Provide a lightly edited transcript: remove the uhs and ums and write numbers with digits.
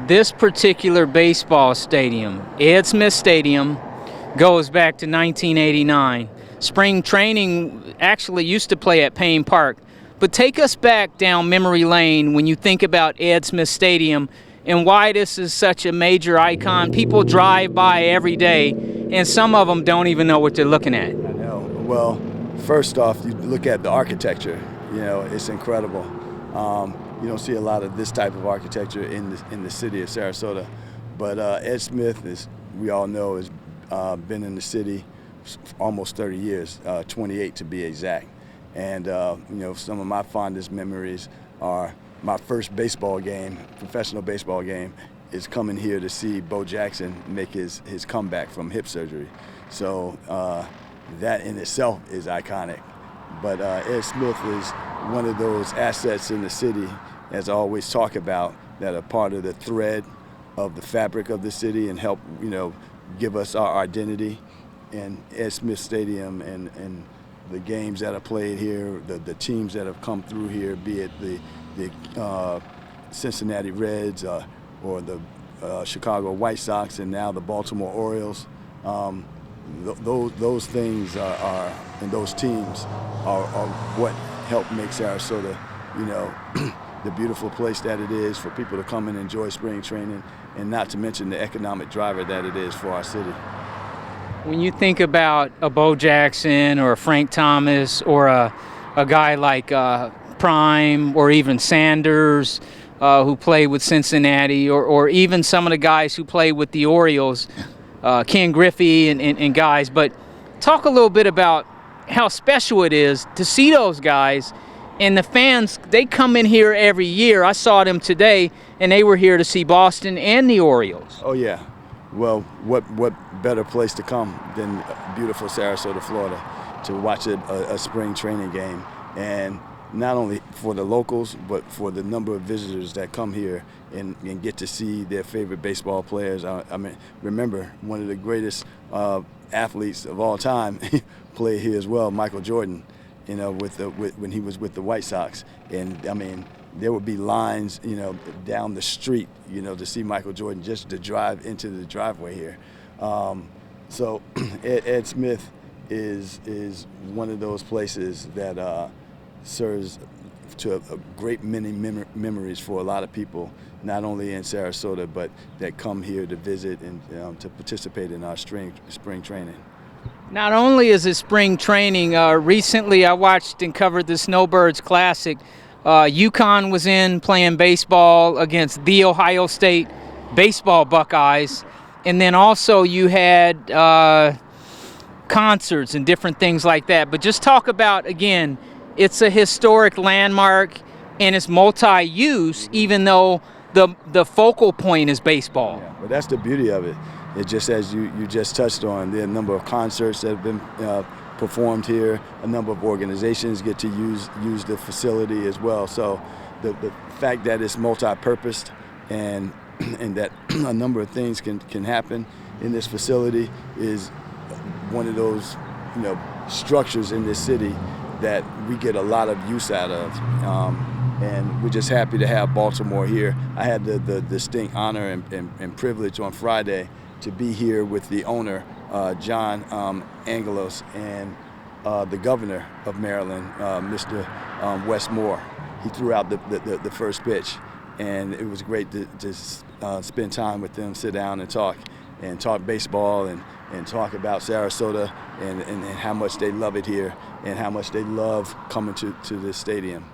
This particular baseball stadium, Ed Smith Stadium, goes back to 1989. Spring training actually used to play at Payne Park. But take us back down memory lane when you think about Ed Smith Stadium and why this is such a major icon. People drive by every day, and some of them don't even know what they're looking at. I know. Well, first off, you look at the architecture. You know, it's incredible. You don't see a lot of this type of architecture in the city of Sarasota. But Ed Smith, we all know, has been in the city almost 30 years, 28 to be exact. And you know, some of my fondest memories are my first baseball game, professional baseball game, is coming here to see Bo Jackson make his comeback from hip surgery. So that in itself is iconic. But Ed Smith is one of those assets in the city, as I always talk about, that are part of the thread of the fabric of the city and help, you know, give us our identity. And Ed Smith Stadium and the games that are played here, the teams that have come through here, be it the Cincinnati Reds or the Chicago White Sox and now the Baltimore Orioles, those things are and those teams are what help make Sarasota, you know, the beautiful place that it is for people to come and enjoy spring training, and not to mention the economic driver that it is for our city. When you think about a Bo Jackson or a Frank Thomas or a guy like Prime or even Sanders who played with Cincinnati or even some of the guys who played with the Orioles, Ken Griffey and guys, but talk a little bit about how special it is to see those guys. And the fans, they come in here every year. I saw them today, and they were here to see Boston and the Orioles. Oh, yeah. Well, what better place to come than beautiful Sarasota, Florida, to watch a spring training game. And not only for the locals, but for the number of visitors that come here and get to see their favorite baseball players. I mean, remember, one of the greatest athletes of all time played here as well, Michael Jordan, you know, when he was with the White Sox. And, I mean, there would be lines, you know, down the street, you know, to see Michael Jordan just to drive into the driveway here. So Ed Smith is one of those places that serves to a great many memories for a lot of people, not only in Sarasota, but that come here to visit and to participate in our spring training. Not only is it spring training, recently I watched and covered the Snowbirds Classic. UConn was in playing baseball against the Ohio State baseball Buckeyes. And then also you had concerts and different things like that. But just talk about, again, it's a historic landmark and it's multi-use, even though the focal point is baseball. Yeah, but that's the beauty of it. It just, as you just touched on, there are a number of concerts that have been performed here. A number of organizations get to use the facility as well. So the fact that it's multi-purposed and that a number of things can happen in this facility is one of those, you know, structures in this city that we get a lot of use out of. And we're just happy to have Baltimore here. I had the distinct honor and privilege on Friday to be here with the owner, John Angelos, and the governor of Maryland, Mr. Wes Moore. He threw out the first pitch, and it was great to spend time with them, sit down and talk baseball and talk about Sarasota and how much they love it here and how much they love coming to this stadium.